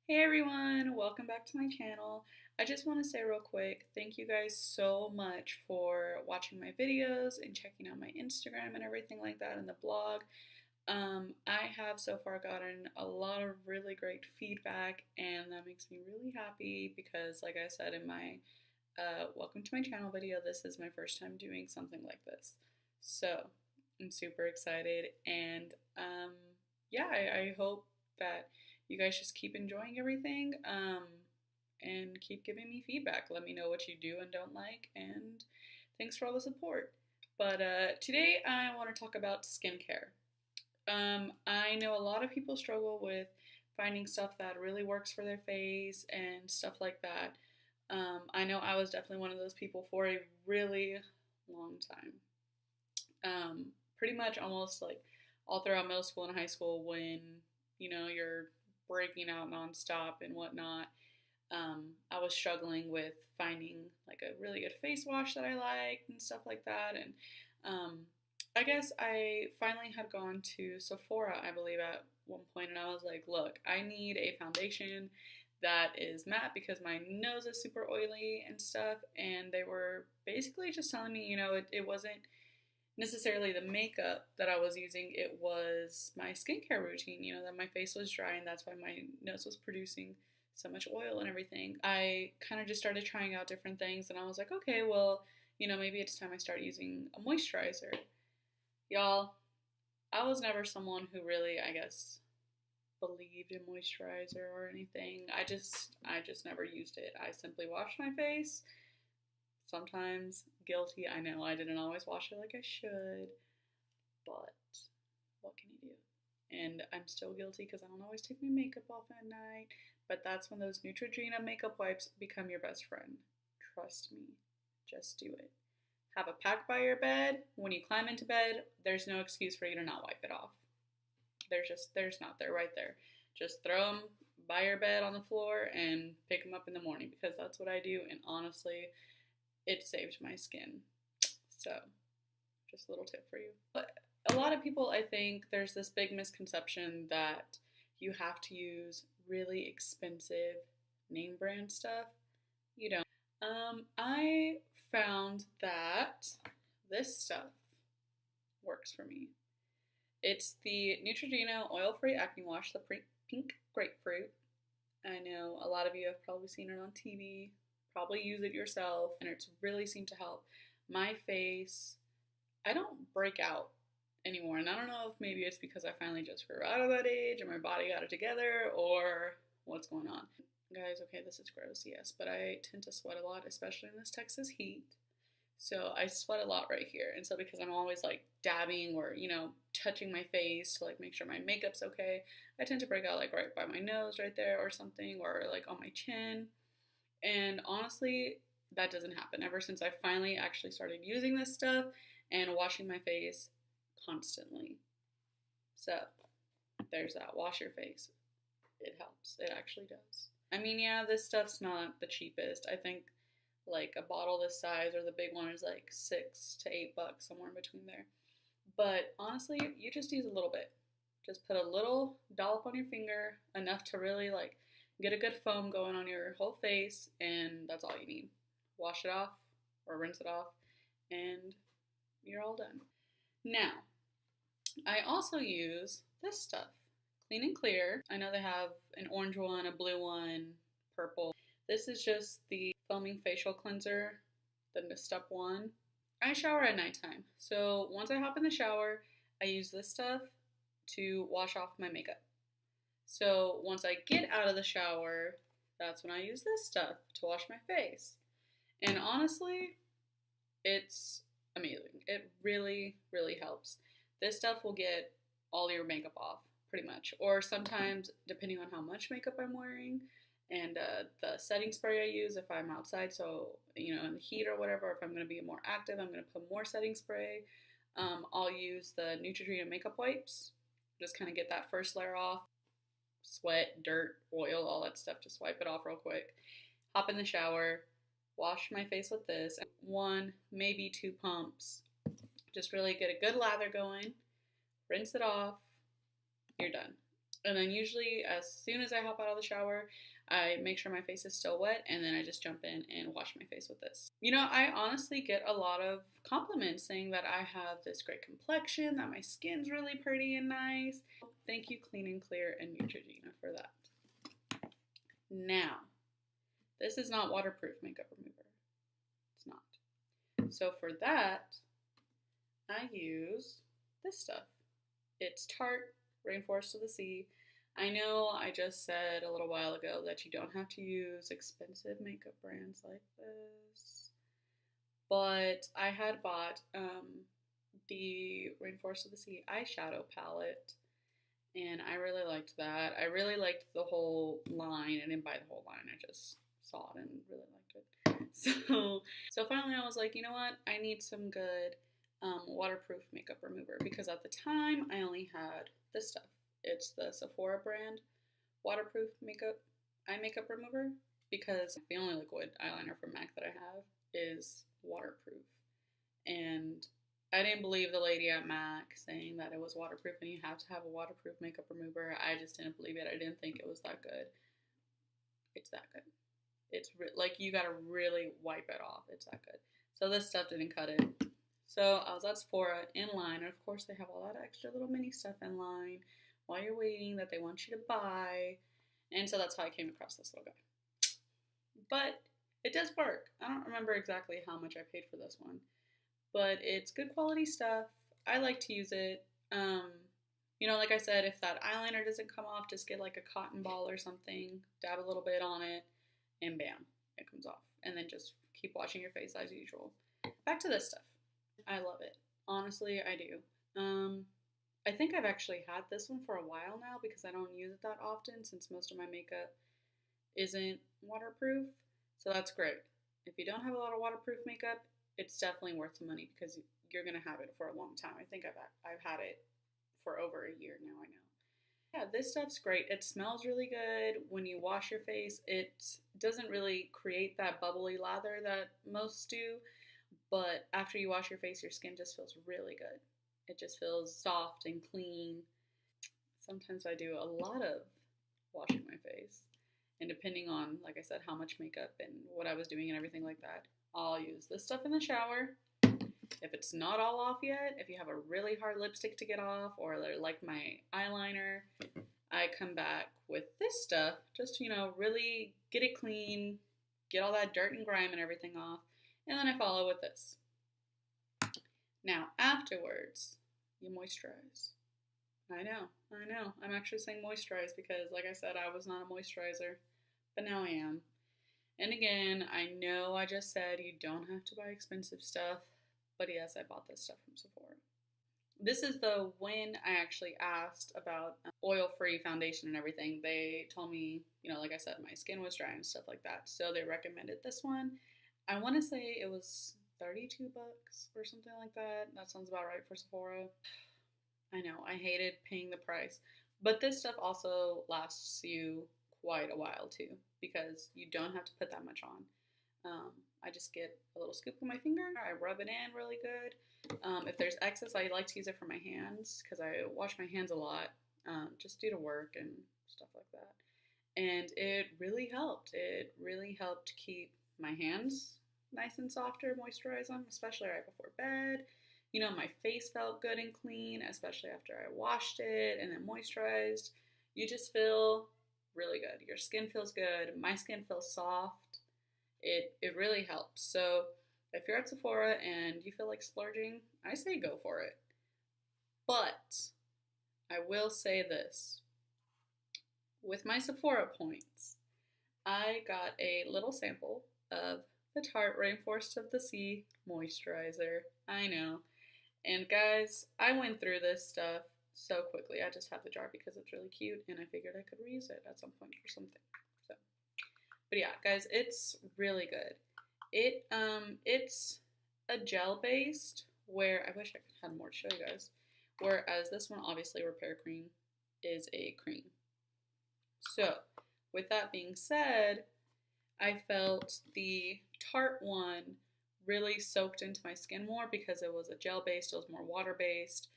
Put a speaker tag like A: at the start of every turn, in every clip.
A: Hey everyone, welcome back to my channel. I just want to say real quick, thank you guys so much for watching my videos and checking out my Instagram and everything like that and the blog. I have so far gotten a lot of really great feedback and that makes me really happy because like I said in my welcome to my channel video, this is my first time doing something like this. So I'm super excited and yeah, I hope that you guys just keep enjoying everything and keep giving me feedback. Let me know what you do and don't like, and thanks for all the support. But today I want to talk about skincare. I know a lot of people struggle with finding stuff that really works for their face and stuff like that. I know I was definitely one of those people for a really long time. Pretty much almost like all throughout middle school and high school when you're breaking out nonstop and whatnot. I was struggling with finding like a really good face wash that I liked and stuff like that. And I guess I finally had gone to Sephora, I believe, at one point, and I was like, look, I need a foundation that is matte because my nose is super oily and stuff. And they were basically just telling me, it wasn't necessarily the makeup that I was using, it was my skincare routine, that my face was dry and that's why my nose was producing so much oil and everything. I kind of just started trying out different things and I was like, okay, well, maybe it's time I start using a moisturizer. Y'all, I was never someone who really, I guess, believed in moisturizer or anything. I just never used it. I simply washed my face. Sometimes guilty. I know I didn't always wash it like I should, but what can you do? And I'm still guilty because I don't always take my makeup off at night. But that's when those Neutrogena makeup wipes become your best friend. Trust me. Just do it. Have a pack by your bed. When you climb into bed, there's no excuse for you to not wipe it off. There's not. They're right there. Just throw them by your bed on the floor and pick them up in the morning because that's what I do. And honestly, it saved my skin. So, just a little tip for you. But a lot of people, I think, there's this big misconception that you have to use really expensive name brand stuff. You don't. I found that this stuff works for me. It's the Neutrogena Oil-Free Acne Wash, the pink grapefruit. I know a lot of you have probably seen it on TV, probably use it yourself, and it's really seemed to help my face. I don't break out anymore, and I don't know if maybe it's because I finally just grew out of that age and my body got it together or what's going on. Guys, okay, this is gross, yes, but I tend to sweat a lot, especially in this Texas heat. So I sweat a lot right here, and so because I'm always like dabbing or touching my face to like make sure my makeup's okay, I tend to break out like right by my nose right there or something, or like on my chin. And honestly, that doesn't happen ever since I finally actually started using this stuff and washing my face constantly. So there's that. Wash your face. It helps. It actually does. I mean, yeah, this stuff's not the cheapest. I think like a bottle this size or the big one is like $6 to $8, somewhere in between there. But honestly, you just use a little bit. Just put a little dollop on your finger, enough to really like get a good foam going on your whole face, and that's all you need. Wash it off or rinse it off, and you're all done. Now, I also use this stuff, Clean and Clear. I know they have an orange one, a blue one, purple. This is just the foaming facial cleanser, the step one. I shower at nighttime, so once I hop in the shower, I use this stuff to wash off my makeup. So once I get out of the shower, that's when I use this stuff to wash my face. And honestly, it's amazing. It really, really helps. This stuff will get all your makeup off, pretty much. Or sometimes, depending on how much makeup I'm wearing, and the setting spray I use if I'm outside, so, in the heat or whatever, if I'm going to be more active, I'm going to put more setting spray. I'll use the Neutrogena makeup wipes, just kind of get that first layer off. Sweat, dirt, oil, all that stuff. Just wipe it off real quick. Hop in the shower, wash my face with this. 1, maybe 2 pumps. Just really get a good lather going. Rinse it off. You're done. And then usually as soon as I hop out of the shower, I make sure my face is still wet, and then I just jump in and wash my face with this. You know, I honestly get a lot of compliments saying that I have this great complexion, that my skin's really pretty and nice. Thank you, Clean and Clear and Neutrogena, for that. Now, this is not waterproof makeup remover. It's not. So for that, I use this stuff. It's Tarte Rainforest of the Sea. I know I just said a little while ago that you don't have to use expensive makeup brands like this, but I had bought the Rainforest of the Sea eyeshadow palette, and I really liked that. I really liked the whole line. I didn't buy the whole line. I just saw it and really liked it. So finally I was like, you know what? I need some good waterproof makeup remover, because at the time I only had this stuff. It's the Sephora brand waterproof eye makeup remover, because the only liquid eyeliner from MAC that I have is waterproof. And I didn't believe the lady at MAC saying that it was waterproof and you have to have a waterproof makeup remover. I just didn't believe it. I didn't think it was that good. It's that good. It's like you gotta really wipe it off. It's that good. So this stuff didn't cut it. So I was at Sephora in line, and of course they have all that extra little mini stuff in line while you're waiting that they want you to buy. And so that's how I came across this little guy. But it does work. I don't remember exactly how much I paid for this one, but it's good quality stuff. I like to use it. You know, like I said, if that eyeliner doesn't come off, just get like a cotton ball or something, dab a little bit on it, and bam, it comes off. And then just keep washing your face as usual. Back to this stuff. I love it. Honestly, I do. I think I've actually had this one for a while now because I don't use it that often, since most of my makeup isn't waterproof. So that's great. If you don't have a lot of waterproof makeup, it's definitely worth the money, because you're going to have it for a long time. I think I've had it for over a year now, I know. Yeah, this stuff's great. It smells really good. When you wash your face, it doesn't really create that bubbly lather that most do, but after you wash your face, your skin just feels really good. It just feels soft and clean. Sometimes I do a lot of washing my face, and depending on, like I said, how much makeup and what I was doing and everything like that, I'll use this stuff in the shower. If it's not all off yet, if you have a really hard lipstick to get off, or like my eyeliner, I come back with this stuff just to, you know, really get it clean, get all that dirt and grime and everything off, and then I follow with this. Now, afterwards, you moisturize. I know. I'm actually saying moisturize because, like I said, I was not a moisturizer, but now I am. And again, I know I just said you don't have to buy expensive stuff, but yes, I bought this stuff from Sephora. This is when I actually asked about oil-free foundation and everything. They told me, you know, like I said, my skin was dry and stuff like that. So they recommended this one. I want to say it was $32 or something like that. That sounds about right for Sephora. I know, I hated paying the price. But this stuff also lasts you quite a while too, because you don't have to put that much on. I just get a little scoop with my finger. I rub it in really good. If there's excess, I like to use it for my hands because I wash my hands a lot, just due to work and stuff like that. And it really helped. It really helped keep my hands nice and softer, moisturize them, especially right before bed. You know, my face felt good and clean, especially after I washed it and then moisturized. You just feel really good. Your skin feels good. My skin feels soft. It really helps. So if you're at Sephora and you feel like splurging, I say go for it. But I will say this. With my Sephora points, I got a little sample of the Tarte Rainforest of the Sea moisturizer. I know. And guys, I went through this stuff so quickly. I just have the jar because it's really cute, and I figured I could reuse it at some point for something. So, but yeah, guys, it's really good. It's a gel based, where I wish I had more to show you guys. Whereas this one, obviously, Repair Cream, is a cream. So, with that being said, I felt the Tarte one really soaked into my skin more because it was a gel based, it was more water based,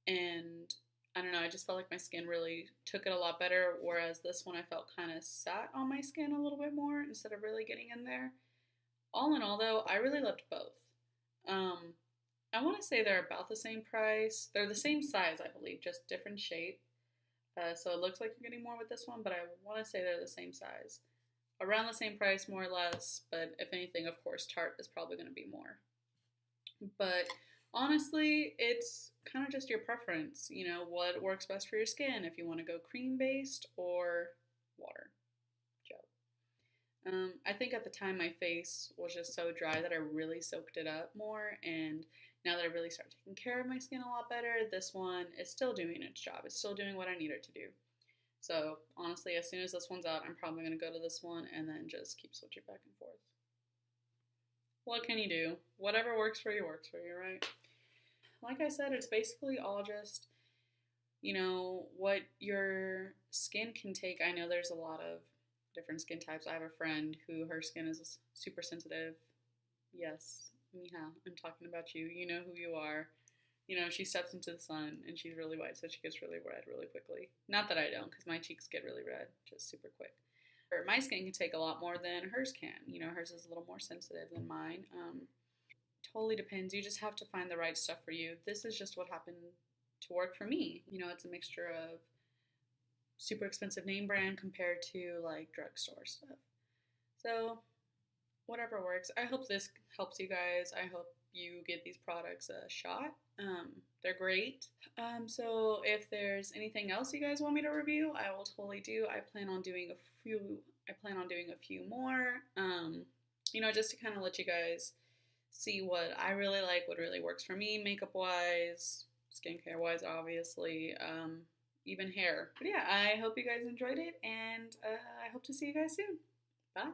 A: and I don't know, I just felt like my skin really took it a lot better, whereas this one I felt kind of sat on my skin a little bit more instead of really getting in there. All in all, though, I really loved both. Um, I want to say they're about the same price. They're the same size, I believe, just different shape. So it looks like you're getting more with this one, but I want to say they're the same size. Around the same price, more or less, but if anything, of course, Tarte is probably going to be more. But honestly, it's kind of just your preference. You know, what works best for your skin if you want to go cream based or water, gel. I think at the time my face was just so dry that I really soaked it up more. And now that I really start taking care of my skin a lot better, this one is still doing its job. It's still doing what I need it to do. So honestly, as soon as this one's out, I'm probably going to go to this one and then just keep switching back and forth. What can you do? Whatever works for you, right? Like I said, it's basically all just, what your skin can take. I know there's a lot of different skin types. I have a friend who her skin is super sensitive. Yes, Mija, I'm talking about you. You know who you are. She steps into the sun and she's really white, so she gets really red really quickly. Not that I don't, because my cheeks get really red just super quick. My skin can take a lot more than hers can. Hers is a little more sensitive than mine. Totally depends. You just have to find the right stuff for you. This is just what happened to work for me. It's a mixture of super expensive name brand compared to like drugstore stuff. So, whatever works. I hope this helps you guys. I hope you give these products a shot. They're great. So if there's anything else you guys want me to review, I will totally do. I plan on doing a few. I plan on doing a few more. Just to kind of let you guys see what I really like, what really works for me, makeup wise, skincare wise, obviously, even hair. But yeah, I hope you guys enjoyed it, and I hope to see you guys soon. Bye.